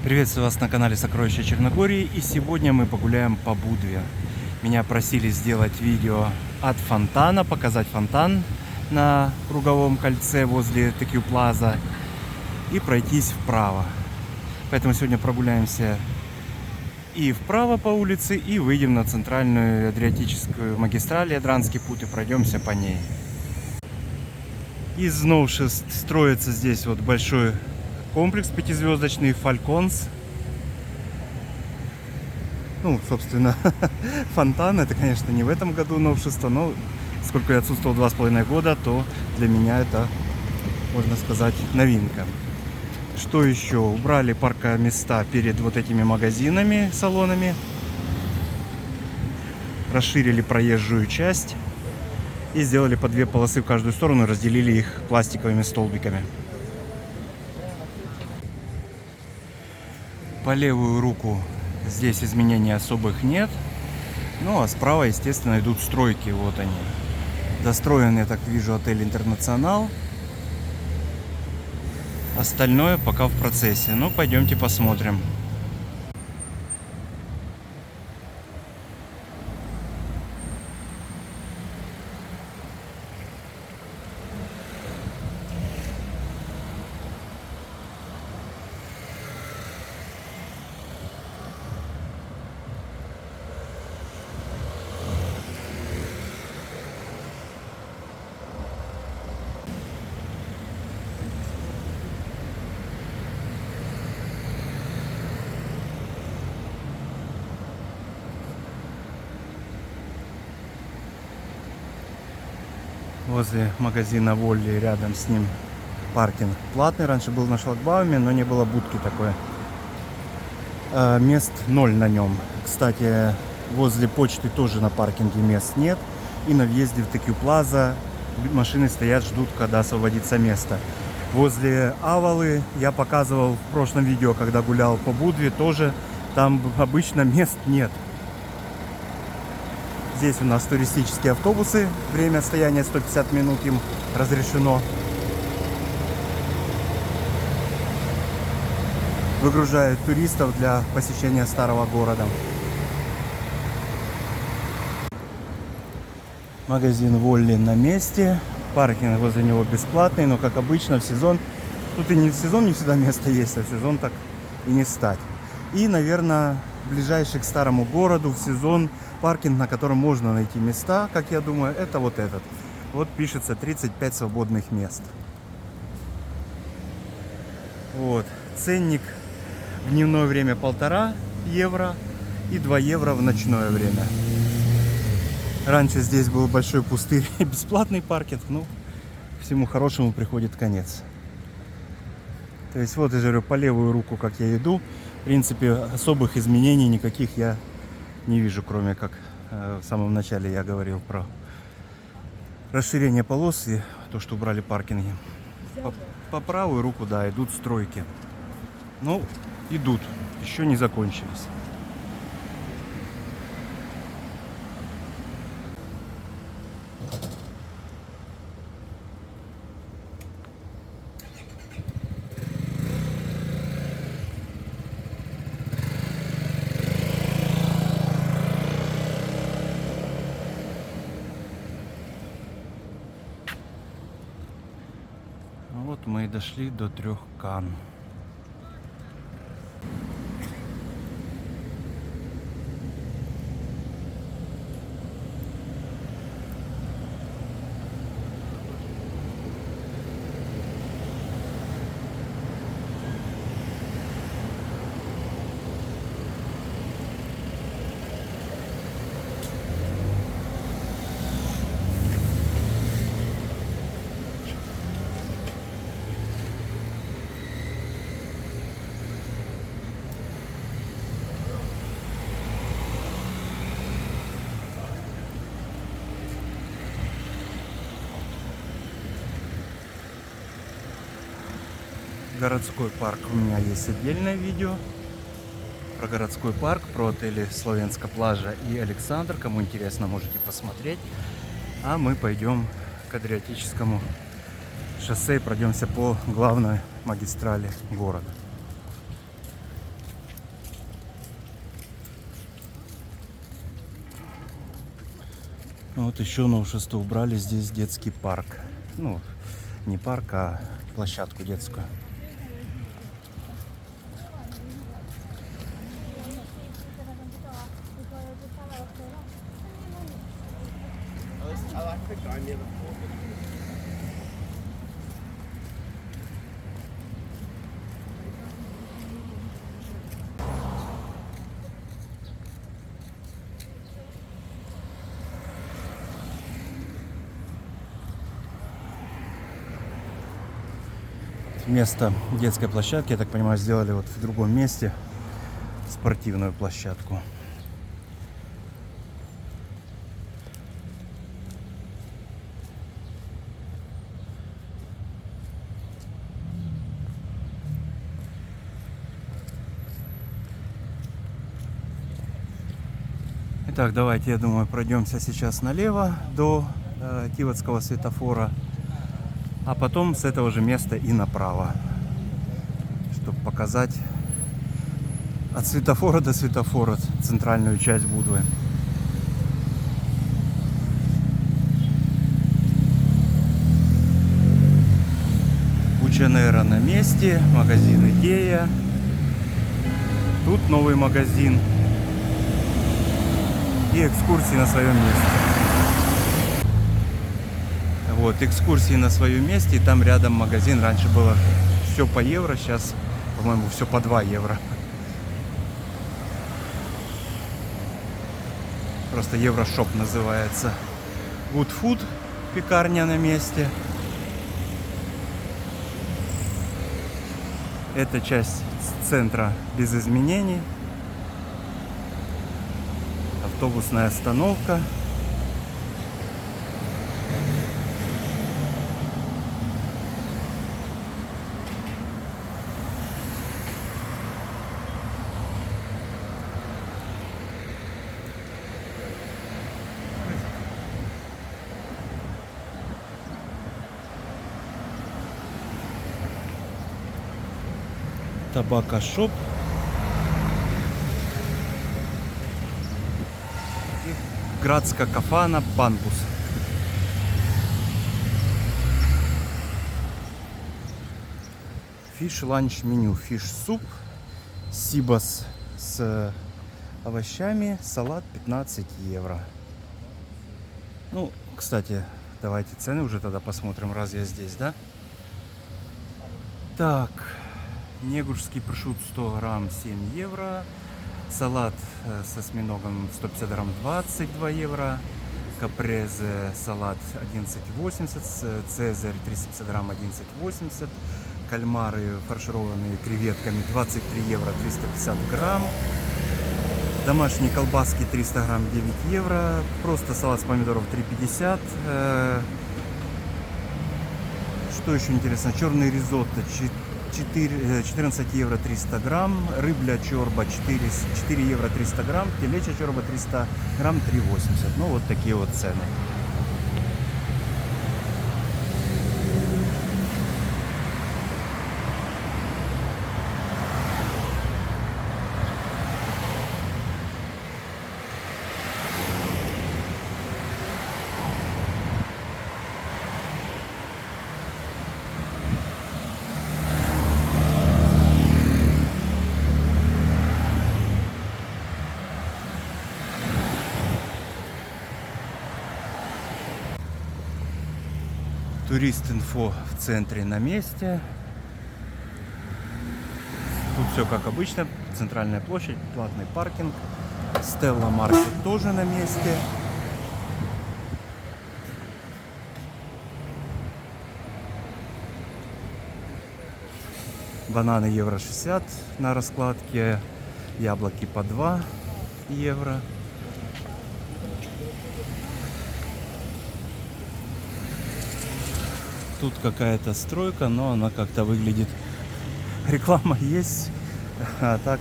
Приветствую вас на канале Сокровища Черногории, и сегодня мы погуляем по Будве. Меня просили сделать видео от фонтана, показать фонтан на круговом кольце возле Текью Плаза и пройтись вправо. Поэтому сегодня прогуляемся и вправо по улице, и выйдем на центральную Адриатическую магистраль, Ядранский путь, и пройдемся по ней. Из новшеств строится здесь вот большой комплекс пятизвездочный Фальконс. Ну, собственно, фонтан, это, конечно, не в этом году новшество, но сколько я отсутствовал 2,5 года, то для меня это, можно сказать, новинка. Что еще? Убрали паркоместа перед вот этими магазинами, салонами. Расширили проезжую часть и сделали по 2 полосы в каждую сторону, разделили их пластиковыми столбиками. По левую руку здесь изменений особых нет. Ну а справа, естественно, идут стройки. Вот они. Достроен, я так вижу, отель «Интернационал». Остальное пока в процессе. Ну, пойдемте посмотрим. Возле магазина Волли, рядом с ним паркинг платный. Раньше был на шлагбауме, но не было будки такой. Мест 0 на нем. Кстати, возле почты тоже на паркинге мест нет. И на въезде в Текью Плаза машины стоят, ждут, когда освободится место. Возле Авалы я показывал в прошлом видео, когда гулял по Будве, тоже там обычно мест нет. Здесь у нас туристические автобусы. Время стояния 150 минут им разрешено. Выгружают туристов для посещения старого города. Магазин Волли на месте. Паркинг возле него бесплатный, но как обычно в сезон. Тут и не в сезон не всегда место есть, а в сезон так и не стать. И, наверное, ближайший к старому городу в сезон паркинг, на котором можно найти места, как я думаю, это вот этот. Вот пишется 35 свободных мест. Вот. Ценник в дневное время 1,5 евро и 2 евро в ночное время. Раньше здесь был большой пустырь и бесплатный паркинг, но всему хорошему приходит конец. То есть вот я говорю, по левую руку, как я иду, в принципе, особых изменений никаких я не вижу, кроме как в самом начале я говорил про расширение полос и то, что убрали паркинги. По правую руку, да, идут стройки. Ну, идут, еще не закончились. Вот мы и дошли до 3 Кан. Городской парк, у меня есть отдельное видео про городской парк, про отели Словенская Плажа и Александр. Кому интересно, можете посмотреть. А мы пойдем к Адриатическому шоссе и пройдемся по главной магистрали города. Вот еще новшество, убрали здесь детский парк. Ну, не парк, а площадку детскую. Вместо детской площадки, я так понимаю, сделали вот в другом месте спортивную площадку. Итак, давайте, я думаю, пройдемся сейчас налево до Кивотского светофора, а потом с этого же места и направо, чтобы показать от светофора до светофора центральную часть Будвы. Бучанера на месте, магазин Икея. Тут новый магазин. И экскурсии на своем месте. Вот, экскурсии на своем месте. И там рядом магазин. Раньше было все по евро, сейчас, по-моему, все по 2 евро. Просто Еврошоп называется. Good Food, пекарня на месте. Эта часть центра без изменений. Автобусная остановка. Табака-шоп. Градска кафана Панбус. Фиш ланч меню. Фиш суп, сибас с овощами, салат 15 евро. Ну, кстати, давайте цены уже тогда посмотрим, раз я здесь, да? Так, негурский прошут 100 грамм 7 евро. Салат с осьминогом 150 грамм 22 евро. Капрезе салат 11,80. Цезарь 350 грамм 11,80. Кальмары фаршированные креветками 23 евро 350 грамм. Домашние колбаски 300 грамм 9 евро. Просто салат с помидоров 3,50. Что еще интересно? Черный ризотто 14 евро 300 грамм, рыбля чорба 4 евро 300 грамм, телечья чорба 300 грамм 3,80. Ну вот такие вот цены. Турист-инфо в центре на месте. Тут все как обычно. Центральная площадь, платный паркинг. Стелла Маркет тоже на месте. Бананы евро 60 на раскладке. Яблоки по 2 евро. Тут какая-то стройка, но она как-то выглядит. Реклама есть, а так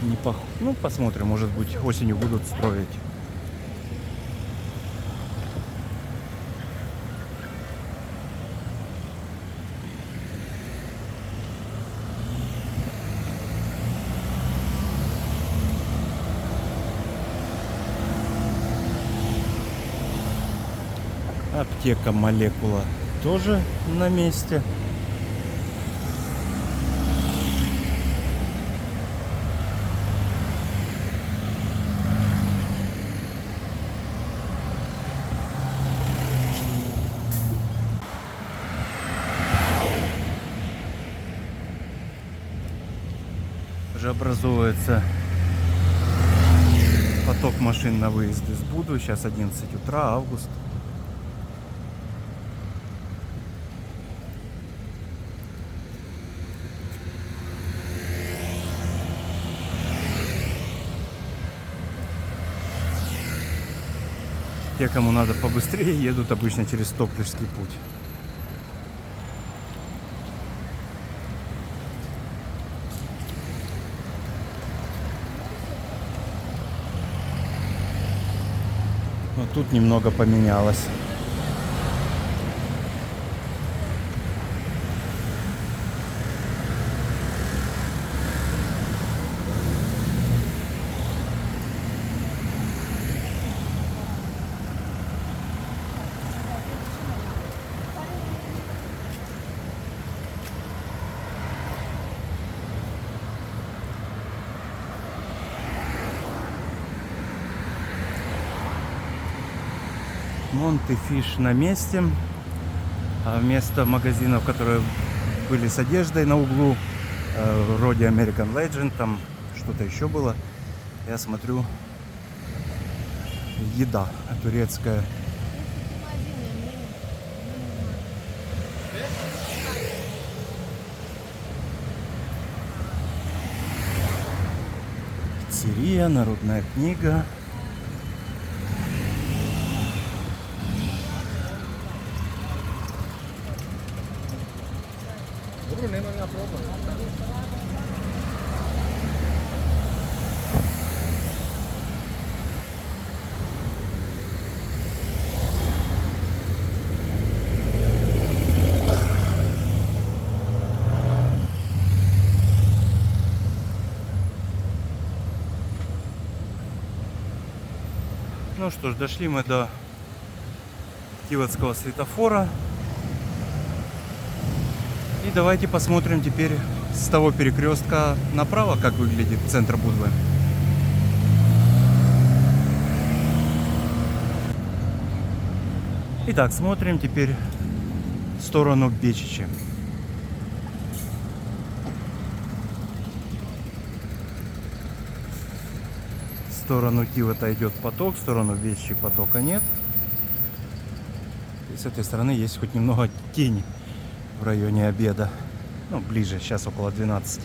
не похоже. Ну, посмотрим, может быть, осенью будут строить. Аптека Молекула тоже на месте. Уже образовывается поток машин на выезд из Буду. Сейчас 11 утра, август. Те, кому надо побыстрее, едут обычно через Топлежский путь. Но тут немного поменялось. Монте-Фиш на месте. А вместо магазинов, которые были с одеждой на углу, вроде American Legend, там что-то еще было, я смотрю, еда турецкая. Пиццерия, народная книга. Ну что ж, дошли мы до Кивотского светофора. И давайте посмотрим теперь с того перекрестка направо, как выглядит центр Будвы. Итак, смотрим теперь в сторону Бечичи. В сторону Кивота идет поток, в сторону Бечичи потока нет. И с этой стороны есть хоть немного тени в районе обеда. Ну, ближе, сейчас около 12.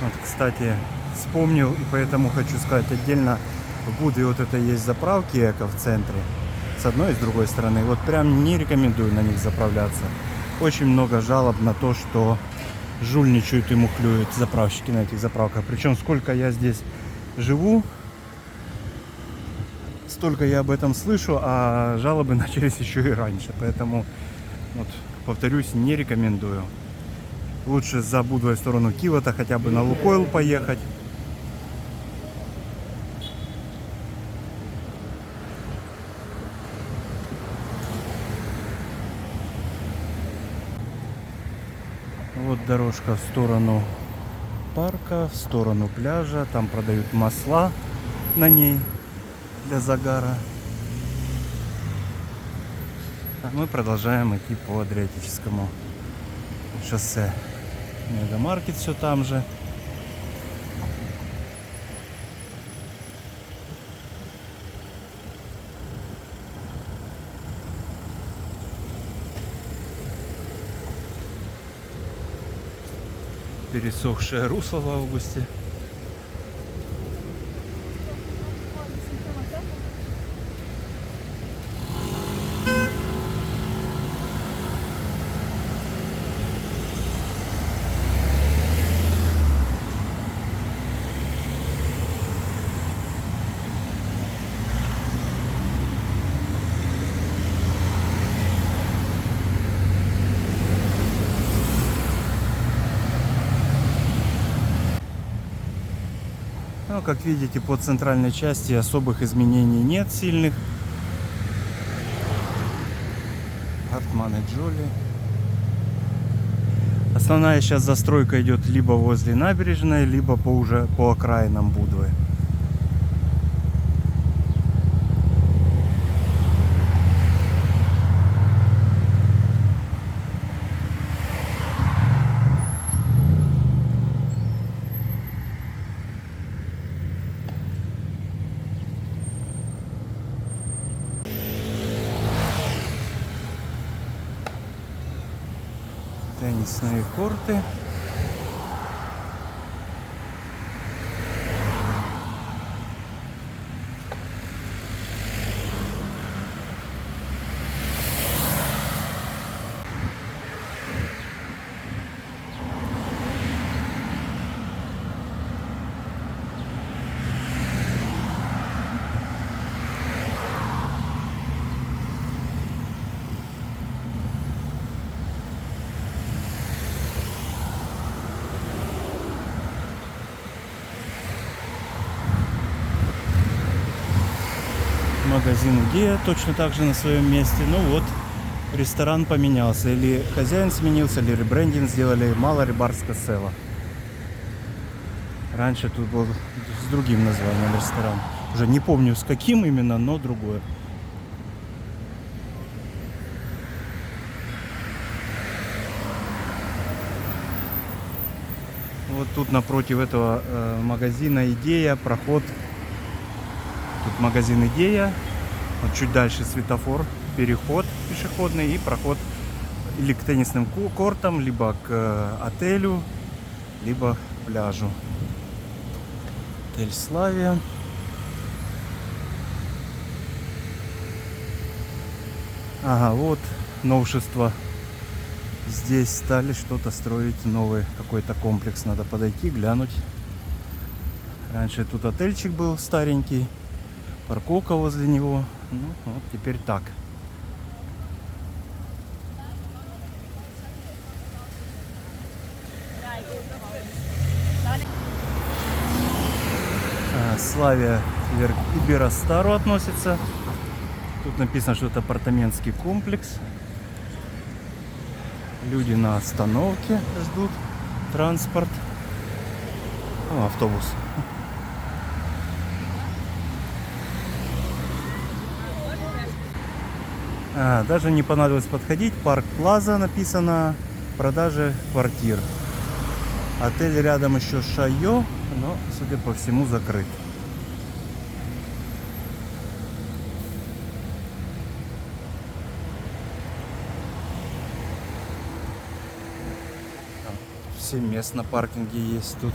Вот, кстати, вспомнил, и поэтому хочу сказать отдельно, в Будве вот это есть заправки эко в центре, с одной и с другой стороны. Вот прям не рекомендую на них заправляться. Очень много жалоб на то, что жульничают и мухлюют заправщики на этих заправках. Причем сколько я здесь живу, столько я об этом слышу, а жалобы начались еще и раньше. Поэтому, вот, повторюсь, не рекомендую. Лучше за Будвой в сторону Кивота, хотя бы на Лукойл поехать. Вот дорожка в сторону парка, в сторону пляжа. Там продают масла на ней для загара. А мы продолжаем идти по Адриатическому шоссе. Мегамаркет все там же. Пересохшее русло в августе. Ну, как видите, по центральной части особых изменений нет сильных. Хартман и Джоли. Основная сейчас застройка идет либо возле набережной, либо уже по окраинам Будвы. Теннисные корты. Магазин Идея точно так же на своем месте. Ну вот, ресторан поменялся. Или хозяин сменился, или ребрендинг сделали. Мало рыбарского села. Раньше тут был с другим названием ресторан. Уже не помню с каким именно, но другое. Вот тут напротив этого магазина Идея проход. Тут магазин Идея. Вот чуть дальше светофор, переход пешеходный и проход или к теннисным кортам, либо к отелю, либо к пляжу. Отель Славия. Ага, вот новшество. Здесь стали что-то строить, новый какой-то комплекс. Надо подойти, глянуть. Раньше тут отельчик был старенький. Парковка возле него. Ну, вот теперь так. Славия к Иберостару относится. Тут написано, что это апартаментский комплекс. Люди на остановке ждут транспорт. О, автобус. Даже не понадобилось подходить. Парк Плаза написано. Продажа квартир. Отель рядом еще Шайо, но, судя по всему, закрыт. Там 7 мест на паркинге есть тут.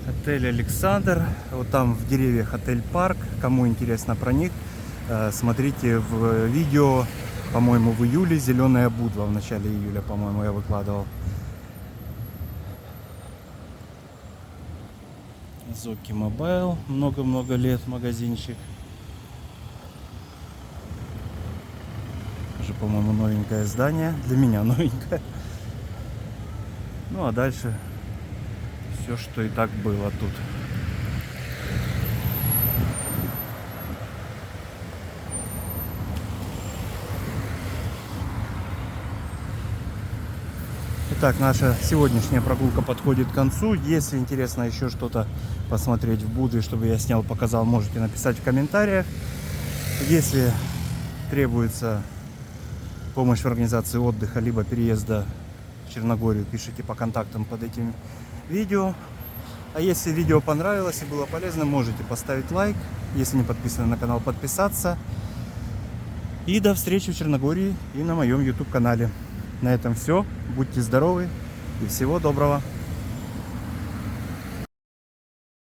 Отель Александр, вот там в деревьях отель Парк. Кому интересно про них, смотрите в видео, по-моему, в июле «Зеленая Будва», в начале июля, по-моему, я выкладывал. Зоки Мобайл, много-много лет магазинчик. Уже, по-моему, новенькое здание, для меня новенькое. Ну а дальше все, что и так было тут. Итак, наша сегодняшняя прогулка подходит к концу. Если интересно еще что-то посмотреть в Будве, чтобы я снял, показал, можете написать в комментариях. Если требуется помощь в организации отдыха, либо переезда в Черногорию, пишите по контактам под этим видео. А если видео понравилось и было полезно, можете поставить лайк. Если не подписаны на канал, подписаться. И до встречи в Черногории и на моем YouTube канале. На этом все. Будьте здоровы и всего доброго.